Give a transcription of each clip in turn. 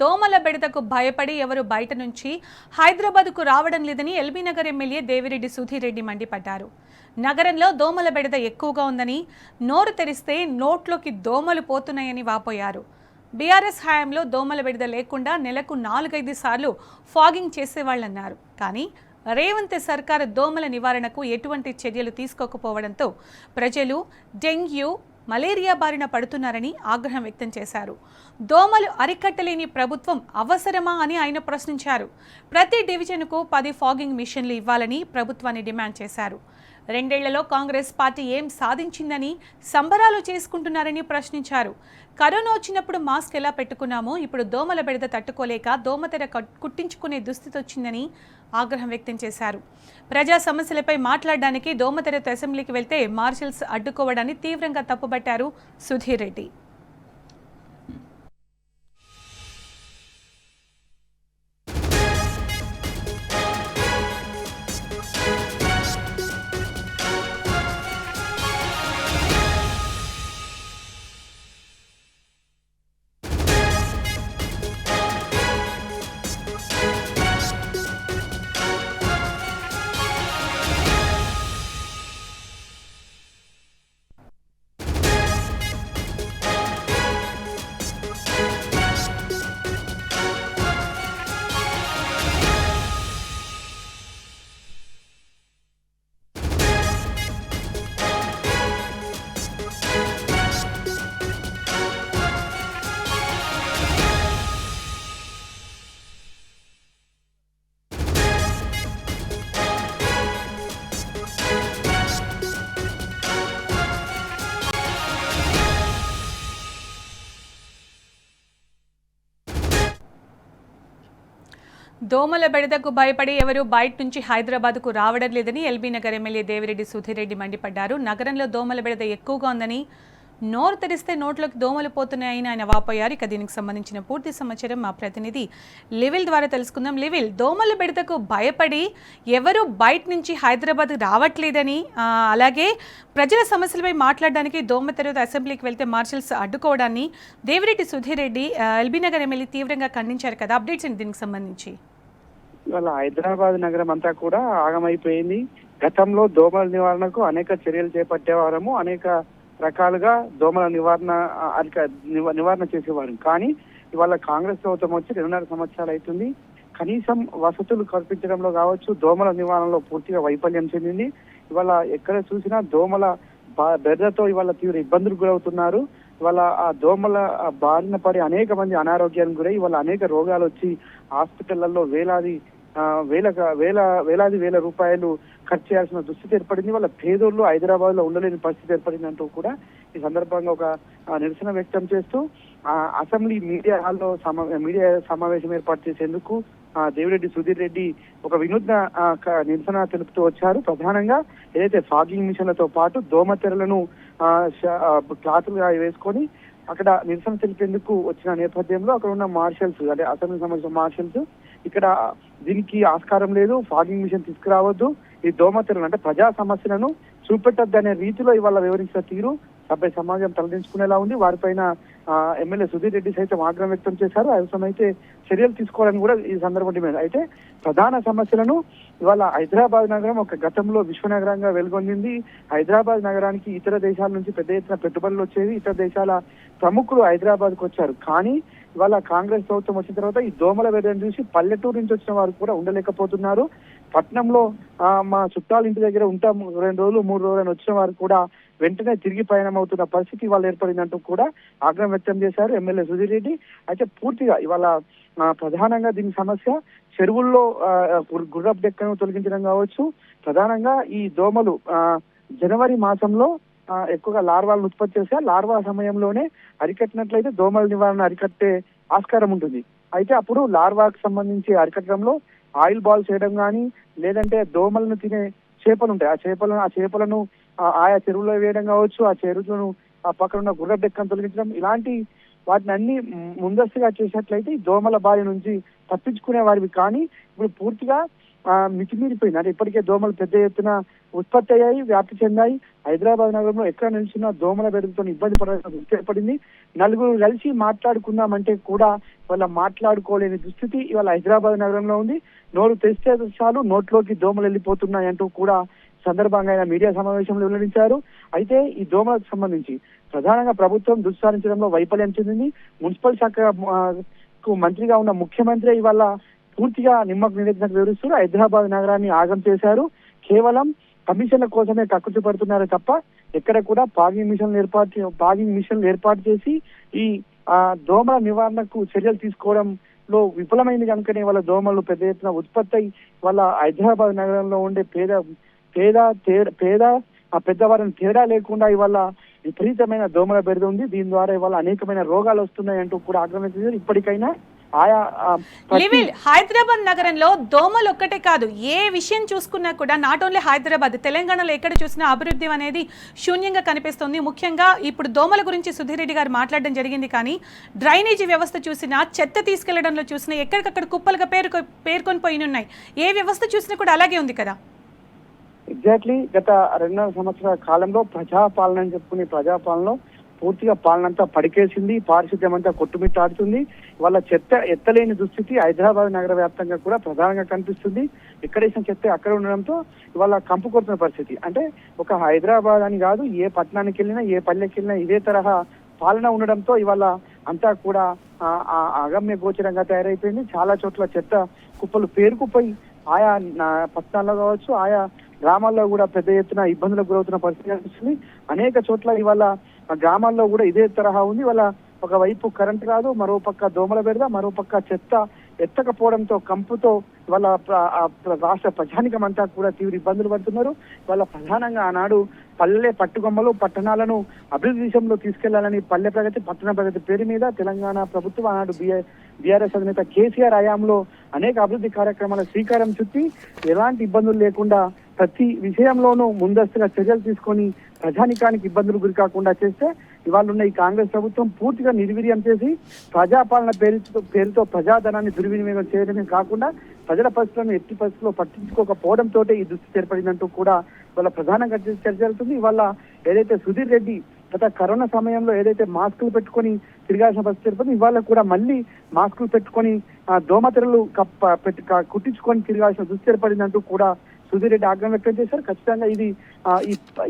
దోమల బెడదకు భయపడి ఎవరు బయట నుంచి హైదరాబాద్కు రావడం లేదని ఎల్బీనగర్ ఎమ్మెల్యే దేవిరెడ్డి సుధీర్ రెడ్డి మండిపడ్డారు. నగరంలో దోమల బెడద ఎక్కువగా ఉందని, నోరు తెరిస్తే నోట్లోకి దోమలు పోతున్నాయని వాపోయారు. బీఆర్ఎస్ హయాంలో దోమల బెడద లేకుండా నెలకు 4-5 సార్లు ఫాగింగ్ చేసేవాళ్లన్నారు. కానీ రేవంత్ సర్కారు దోమల నివారణకు ఎటువంటి చర్యలు తీసుకోకపోవడంతో ప్రజలు డెంగ్యూ, మలేరియా బారిన పడుతున్నారని ఆగ్రహం వ్యక్తం చేశారు. దోమలు అరికట్టలేని ప్రభుత్వం అవసరమా అని ఆయన ప్రశ్నించారు. ప్రతి డివిజన్కు 10 ఫాగింగ్ మిషన్లు ఇవ్వాలని ప్రభుత్వాన్ని డిమాండ్ చేశారు. 2 ఏళ్లలో కాంగ్రెస్ పార్టీ ఏం సాధించిందని సంబరాలు చేసుకుంటున్నారని ప్రశ్నించారు. కరోనా వచ్చినప్పుడు మాస్క్ ఎలా పెట్టుకున్నామో ఇప్పుడు దోమల బెడద తట్టుకోలేక దోమతెర కుట్టించుకునే దుస్థితి వచ్చిందని ఆగ్రహం వ్యక్తం చేశారు. ప్రజా సమస్యలపై మాట్లాడడానికి దోమతెరతో అసెంబ్లీకి వెళ్తే మార్షల్స్ అడ్డుకోవడాన్ని తీవ్రంగా తప్పుబట్టారు సుధీర్ రెడ్డి. దోమల బెడదకు భయపడి ఎవరు బయట నుంచి హైదరాబాద్కు రావడం లేదని ఎల్బీనగర్ ఎమ్మెల్యే దేవిరెడ్డి సుధీర్ రెడ్డి మండిపడ్డారు. నగరంలో దోమల బెడద ఎక్కువగా ఉందని, నోరు తెరిస్తే నోట్లోకి దోమలు పోతున్నాయని ఆయన వాపోయారు. ఇక దీనికి సంబంధించిన పూర్తి సమాచారం మా ప్రతినిధి లివిల్ ద్వారా తెలుసుకుందాం. లివిల్, దోమల బెడదకు భయపడి ఎవరు బయట నుంచి హైదరాబాద్ రావట్లేదని, అలాగే ప్రజల సమస్యలపై మాట్లాడడానికి దోమతెరతో అసెంబ్లీకి వెళ్తే మార్షల్స్ అడ్డుకోవడాన్ని దేవిరెడ్డి సుధీర్ రెడ్డి ఎల్బీనగర్ ఎమ్మెల్యే తీవ్రంగా ఖండించారు కదా. అప్డేట్స్ ఏంటి దీనికి సంబంధించి? ఇవాళ హైదరాబాద్ నగరం అంతా కూడా ఆగమైపోయింది. గతంలో దోమల నివారణకు అనేక చర్యలు చేపట్టేవారము, అనేక రకాలుగా దోమల నివారణ చేసేవారు. కానీ ఇవాళ కాంగ్రెస్ ప్రభుత్వం వచ్చి 2.5 సంవత్సరాలు అవుతుంది. కనీసం వసతులు కల్పించడంలో కావచ్చు, దోమల నివారణలో పూర్తిగా వైఫల్యం చెందింది. ఇవాళ ఎక్కడ చూసినా దోమల బెడదతో ఇవాళ తీవ్ర ఇబ్బందులు గురవుతున్నారు. ఇవాళ ఆ దోమల బారిన పడి అనేక మంది అనారోగ్యానికి గురై ఇవాళ అనేక రోగాలు వచ్చి హాస్పిటళ్లలో వేల రూపాయలు ఖర్చు చేయాల్సిన దుస్థితి ఏర్పడింది. వాళ్ళ పేదోళ్ళు హైదరాబాద్ లో ఉండలేని పరిస్థితి ఏర్పడిందంటూ కూడా ఈ సందర్భంగా ఒక నిరసన వ్యక్తం చేస్తూ అసెంబ్లీ మీడియా హాల్లో మీడియా సమావేశం ఏర్పాటు చేసేందుకు దేవిరెడ్డి సుధీర్ రెడ్డి ఒక వినూత్న నిరసన తెలుపుతూ వచ్చారు. ప్రధానంగా ఏదైతే ఫాగింగ్ మిషన్లతో పాటు దోమతెరలను క్లాతులుగా వేసుకొని అక్కడ నిరసన తెలిపేందుకు వచ్చిన నేపథ్యంలో అక్కడ ఉన్న మార్షల్స్, అంటే అసెంబ్లీ సంబంధించిన మార్షల్స్ ఇక్కడ దీనికి ఆస్కారం లేదు, ఫాగింగ్ మిషన్ తీసుకురావద్దు, ఈ దోమతెరలు అంటే ప్రజా సమస్యలను చూపెట్టద్దు అనే రీతిలో ఇవాళ వివరించిన తీరు సభ్య సమాజం తలదించుకునేలా ఉంది. వారిపైన ఎమ్మెల్యే సుధీర్ రెడ్డి సైతం ఆగ్రహం వ్యక్తం చేశారు. అవసరమైతే చర్యలు తీసుకోవాలని కూడా ఈ సందర్భం డిమాండ్. అయితే ప్రధాన సమస్యలను ఇవాళ హైదరాబాద్ నగరం ఒక గతంలో విశ్వనగరంగా వెలుగొందింది. హైదరాబాద్ నగరానికి ఇతర దేశాల నుంచి పెద్ద ఎత్తున పెట్టుబడులు వచ్చేవి, ఇతర దేశాల ప్రముఖులు హైదరాబాద్కు వచ్చారు. కానీ ఇవాళ కాంగ్రెస్ ప్రభుత్వం వచ్చిన తర్వాత ఈ దోమల బెడదను చూసి పల్లెటూరు నుంచి వచ్చిన వారు కూడా ఉండలేకపోతున్నారు. పట్నంలో మా చుట్టాల ఇంటి దగ్గర ఉంటాం 2 రోజులు 3 రోజులు వచ్చిన వారు కూడా వెంటనే తిరిగి పయనం అవుతున్న పరిస్థితి ఇవాళ ఏర్పడిందంటూ కూడా ఆగ్రహం వ్యక్తం చేశారు ఎమ్మెల్యే సుధీర్ రెడ్డి. అయితే పూర్తిగా ఇవాళ ప్రధానంగా దీని సమస్య చెరువుల్లో గుర్రపు డెక్కను తొలగించడం కావచ్చు. ప్రధానంగా ఈ దోమలు జనవరి మాసంలో ఎక్కువగా లార్వాలను ఉత్పత్తి చేస్తే లార్వా సమయంలోనే అరికట్టినట్లయితే దోమల నివారణ అరికట్టే ఆస్కారం ఉంటుంది. అయితే అప్పుడు లార్వాకు సంబంధించి అరికట్టడంలో ఆయిల్ బాల్స్ చేయడం కానీ, లేదంటే దోమలను తినే చేపలు ఉంటాయి, ఆ చేపలను ఆయా చెరువులో వేయడం కావచ్చు, ఆ చెరువులను పక్కన ఉన్న గుర్రపు డెక్కను తొలగించడం, ఇలాంటి వాటిని అన్ని ముందస్తుగా చేసినట్లయితే ఈ దోమల బారి నుంచి తప్పించుకునే వారివి. కానీ ఇప్పుడు పూర్తిగా మితిమీరిపోయింది. అంటే ఇప్పటికే దోమలు పెద్ద ఎత్తున ఉత్పత్తి అయ్యాయి, వ్యాప్తి చెందాయి. హైదరాబాద్ నగరంలో ఎక్కడ నిలిచినా దోమల బెడదతో ఇబ్బంది పడాల్సిన దుస్థితి ఏర్పడింది. నలుగురు కలిసి మాట్లాడుకుందామంటే కూడా వాళ్ళ మాట్లాడుకోలేని దుస్థితి ఇవాళ హైదరాబాద్ నగరంలో ఉంది. నోరు తెరిస్తే చాలు నోట్లోకి దోమలు వెళ్ళిపోతున్నాయంటూ కూడా సందర్భంగా ఆయన మీడియా సమావేశంలో వెల్లడించారు. అయితే ఈ దోమలకు సంబంధించి ప్రధానంగా ప్రభుత్వం దుస్సారించడంలో వైఫల్యం చెందింది. మున్సిపల్ శాఖ మంత్రిగా ఉన్న ముఖ్యమంత్రి ఇవాళ పూర్తిగా నిమ్మకు నీరెత్తినట్టు వివరిస్తూ హైదరాబాద్ నగరాన్ని ఆగం చేశారు. కేవలం కమిషన్ల కోసమే కక్కుర్తి పడుతున్నారు తప్ప ఎక్కడ కూడా పాగింగ్ మిషన్లు ఏర్పాటు చేసి ఈ దోమల నివారణకు చర్యలు తీసుకోవడంలో విఫలమైంది కనుకనే వాళ్ళ దోమలు పెద్ద ఎత్తున ఉత్పత్తి అయి వాళ్ళ హైదరాబాద్ నగరంలో ఉండే పెద్దవారిని తేడా లేకుండా ఇవాళ విపరీతమైన దోమల బెడద ఉంది. దీని ద్వారా ఇవాళ అనేకమైన రోగాలు వస్తున్నాయంటూ కూడా ఆగ్రహించారు. ఇప్పటికైనా ఆయా హైదరాబాద్ నగరంలో దోమలు ఒక్కటే కాదు, ఏ విషయం చూసుకున్నా కూడా నాట్ ఓన్లీ హైదరాబాద్, తెలంగాణలో ఎక్కడ చూసినా అభివృద్ధి అనేది శూన్యంగా కనిపిస్తుంది. ముఖ్యంగా ఇప్పుడు దోమల గురించి సుధీర్ రెడ్డి గారు మాట్లాడడం జరిగింది. కానీ డ్రైనేజీ వ్యవస్థ చూసినా, చెత్త తీసుకెళ్లడంలో చూసినా ఎక్కడికక్కడ కుప్పలుగా పేర్కొని పోయి ఉన్నాయి. ఏ వ్యవస్థ చూసినా కూడా అలాగే ఉంది కదా. ఎగ్జాక్ట్లీ గత 2.5 సంవత్సరాల కాలంలో ప్రజాపాలన అని చెప్పుకునే ప్రజాపాలనలో పూర్తిగా పాలన అంతా పడికేసింది, పారిశుద్ధ్యం అంతా కొట్టుమిట్టాడుతుంది. వాళ్ళ చెత్త ఎత్తలేని దుస్థితి హైదరాబాద్ నగర వ్యాప్తంగా కూడా ప్రధానంగా కనిపిస్తుంది. ఎక్కడేసిన చెత్త అక్కడ ఉండడంతో ఇవాళ కంపు కొడుతున్న పరిస్థితి. అంటే ఒక హైదరాబాద్ అని కాదు, ఏ పట్టణానికి వెళ్ళినా ఏ పల్లెకి వెళ్ళినా ఇదే తరహా పాలన ఉండడంతో ఇవాళ అంతా కూడా అగమ్య గోచరంగా తయారైపోయింది. చాలా చోట్ల చెత్త కుప్పలు పేరుకుపోయి ఆయా పట్టణాల్లో కావచ్చు, ఆయా గ్రామాల్లో కూడా పెద్ద ఎత్తున ఇబ్బందులకు గురవుతున్న పరిస్థితి కనిపిస్తుంది. అనేక చోట్ల ఇవాళ గ్రామాల్లో కూడా ఇదే తరహా ఉంది. వాళ్ళ ఒకవైపు కరెంట్ రాదు, మరో పక్క దోమల బెడద, మరో పక్క చెత్త ఎత్తకపోవడంతో కంపుతో వాళ్ళ రాష్ట్ర ప్రజానికం అంతా కూడా తీవ్ర ఇబ్బందులు పడుతున్నారు. వాళ్ళ ప్రధానంగా ఆనాడు పల్లె పట్టుకొమ్మలు పట్టణాలను అభివృద్ధి విషయంలో తీసుకెళ్లాలని పల్లె ప్రగతి పట్టణ ప్రగతి పేరు మీద తెలంగాణ ప్రభుత్వం ఆనాడు బీఆర్ఎస్ అధినేత కేసీఆర్ హయాంలో అనేక అభివృద్ధి కార్యక్రమాల శ్రీకారం చుట్టి ఎలాంటి ఇబ్బందులు లేకుండా ప్రతి విషయంలోనూ ముందస్తుగా చర్యలు తీసుకొని ప్రజానికానికి ఇబ్బందులు గురి కాకుండా చేస్తే ఇవాళ ఉన్న ఈ కాంగ్రెస్ ప్రభుత్వం పూర్తిగా నిర్వీర్యం చేసి ప్రజాపాలన పేరుతో ప్రజాధనాన్ని దుర్వినియోగం చేయడమే కాకుండా ప్రజల పరిస్థితులను ఎట్టి పరిస్థితుల్లో పట్టించుకోకపోవడంతో ఈ దుస్థితి ఏర్పడిందంటూ కూడా ఇవాళ ప్రధానంగా చర్చ జరుగుతుంది. ఇవాళ ఏదైతే సుధీర్ రెడ్డి గత కరోనా సమయంలో ఏదైతే మాస్కులు పెట్టుకొని తిరగాల్సిన పరిస్థితి ఏర్పడింది, ఇవాళ కూడా మళ్ళీ మాస్కులు పెట్టుకొని దోమతెరలు కుట్టించుకొని తిరగాల్సిన దుస్థితి ఏర్పడిందంటూ కూడా సుధీర్ రెడ్డి ఆగ్రహం వ్యక్తం చేశారు. ఖచ్చితంగా ఇది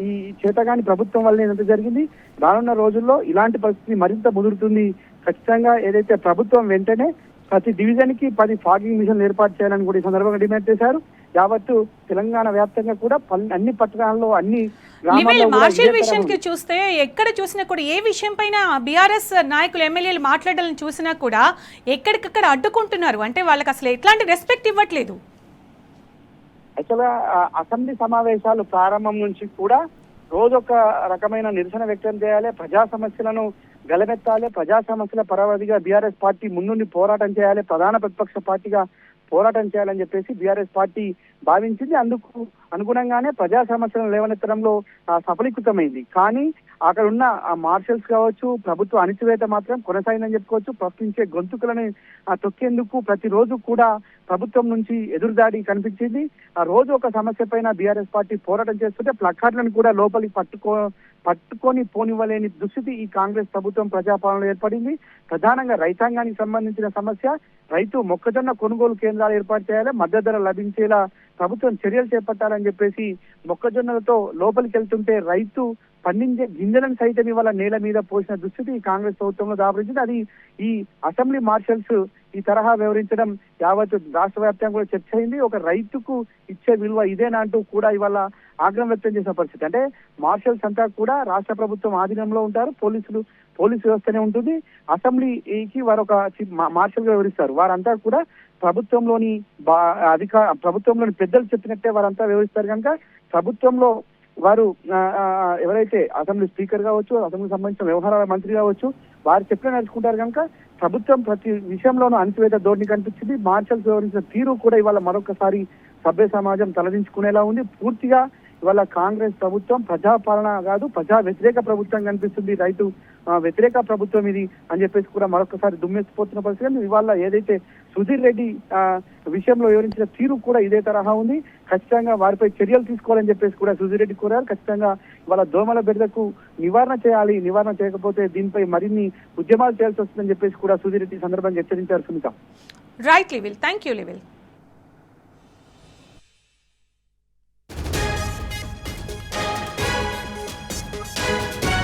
ఈ చేతగాని ప్రభుత్వం వల్లనే ఎంత జరిగింది. రానున్న రోజుల్లో ఇలాంటి పరిస్థితి మరింత ముదురుతుంది. ఖచ్చితంగా ఏదైతే ప్రభుత్వం వెంటనే ప్రతి డివిజన్ కి 10 ఫాగింగ్ మిషన్లు ఏర్పాటు చేయాలని కూడా ఈ సందర్భంగా డిమాండ్ చేశారు. యావత్తు తెలంగాణ వ్యాప్తంగా కూడా అన్ని పట్టణాల్లో అన్ని మార్షల్ విషయానికి చూస్తే ఎక్కడ చూసినా కూడా ఏ విషయం పైన బీఆర్ఎస్ నాయకులు ఎమ్మెల్యేలు మాట్లాడాలని చూసినా కూడా ఎక్కడికక్కడ అడ్డుకుంటున్నారు. అంటే వాళ్ళకి అసలు ఎట్లాంటి రెస్పెక్ట్ ఇవ్వట్లేదు. యాక్చువల్గా అసెంబ్లీ సమావేశాలు ప్రారంభం నుంచి కూడా రోజు ఒక రకమైన నిరసన వ్యక్తం చేయాలి, ప్రజా సమస్యలను గలమెత్తాలి, ప్రజా సమస్యల పరవధిగా బీఆర్ఎస్ పార్టీ ముందుండి పోరాటం చేయాలి, ప్రధాన ప్రతిపక్ష పార్టీగా పోరాటం చేయాలని చెప్పేసి బీఆర్ఎస్ పార్టీ భావించింది. అందుకు అనుగుణంగానే ప్రజా సమస్యలను లేవనెత్తడంలో సఫలీకృతమైంది. కానీ అక్కడ ఉన్న మార్షల్స్ కావచ్చు, ప్రభుత్వ అణిచివేత మాత్రం కొనసాగిందని చెప్పుకోవచ్చు. ప్రశ్నించే గొంతుకులను తొక్కేందుకు ప్రతిరోజు కూడా ప్రభుత్వం నుంచి ఎదురుదాడి కనిపించింది. ఆ రోజు ఒక సమస్య పైన బీఆర్ఎస్ పార్టీ పోరాటం చేస్తుంటే ప్లకార్డులను కూడా లోపలికి పట్టుకొని పోనివ్వలేని దుస్థితి ఈ కాంగ్రెస్ ప్రభుత్వం ప్రజాపాలనలో ఏర్పడింది. ప్రధానంగా రైతాంగానికి సంబంధించిన సమస్య, రైతు మొక్కజొన్న కొనుగోలు కేంద్రాలు ఏర్పాటు చేయాలి, మద్దతు ధర లభించేలా ప్రభుత్వం చర్యలు చేపట్టాలని చెప్పేసి మొక్కజొన్నలతో లోపలికి వెళ్తుంటే రైతు పండించే గింజలను సైతం ఇవాళ నేల మీద పోసిన దుస్థితి ఈ కాంగ్రెస్ ప్రభుత్వంలో దాపరించింది. అది ఈ అసెంబ్లీ మార్షల్స్ ఈ తరహా వివరించడం యావత్ రాష్ట్ర వ్యాప్తంగా కూడా చర్చ అయింది. ఒక రైతుకు ఇచ్చే విలువ ఇదేనా అంటూ కూడా ఇవాళ ఆగ్రహం వ్యక్తం చేసిన పరిస్థితి. అంటే మార్షల్స్ అంతా కూడా రాష్ట్ర ప్రభుత్వం ఆధీనంలో ఉంటారు, పోలీసు వ్యవస్థనే ఉంటుంది. అసెంబ్లీకి వారు ఒక మార్షల్ గా వివరిస్తారు. వారంతా కూడా ప్రభుత్వంలోని పెద్దలు చెప్పినట్టే వారంతా వివరిస్తారు కనుక ప్రభుత్వంలో వారు ఎవరైతే అసెంబ్లీ స్పీకర్ కావచ్చు, అసెంబ్లీకి సంబంధించిన వ్యవహారాల మంత్రి కావచ్చు, వారు చెప్పిన నడుచుకుంటారు కనుక ప్రభుత్వం ప్రతి విషయంలోనూ అణచివేత ధోరణి కనిపించింది. మార్షల్స్ వివరించిన తీరు కూడా ఇవాళ మరొకసారి సభ్య సమాజం తలదించుకునేలా ఉంది. పూర్తిగా ఇవాళ కాంగ్రెస్ ప్రభుత్వం ప్రజాపాలన కాదు, ప్రజా వ్యతిరేక ప్రభుత్వం కనిపిస్తుంది. వ్యతిరేక ప్రభుత్వం ఇది అని చెప్పేసి కూడా మరొకసారి దుమ్మెత్తిపోతున్న పరిస్థితి. కానీ ఇవాళ ఏదైతే సుధీర్ రెడ్డి విషయంలో వివరించిన తీరు కూడా ఇదే తరహా ఉంది. ఖచ్చితంగా వారిపై చర్యలు తీసుకోవాలని చెప్పేసి కూడా సుధీర్ రెడ్డి కోరారు. ఖచ్చితంగా ఇవాళ దోమల బెడదకు నివారణ చేయాలి, నివారణ చేయకపోతే దీనిపై మరిన్ని ఉద్యమాలు చేయాల్సి వస్తుందని చెప్పేసి కూడా సుధీర్ రెడ్డి సందర్భంగా హెచ్చరించారు. సునీత. రైట్ లివిల్, థ్యాంక్ యూ లివిల్.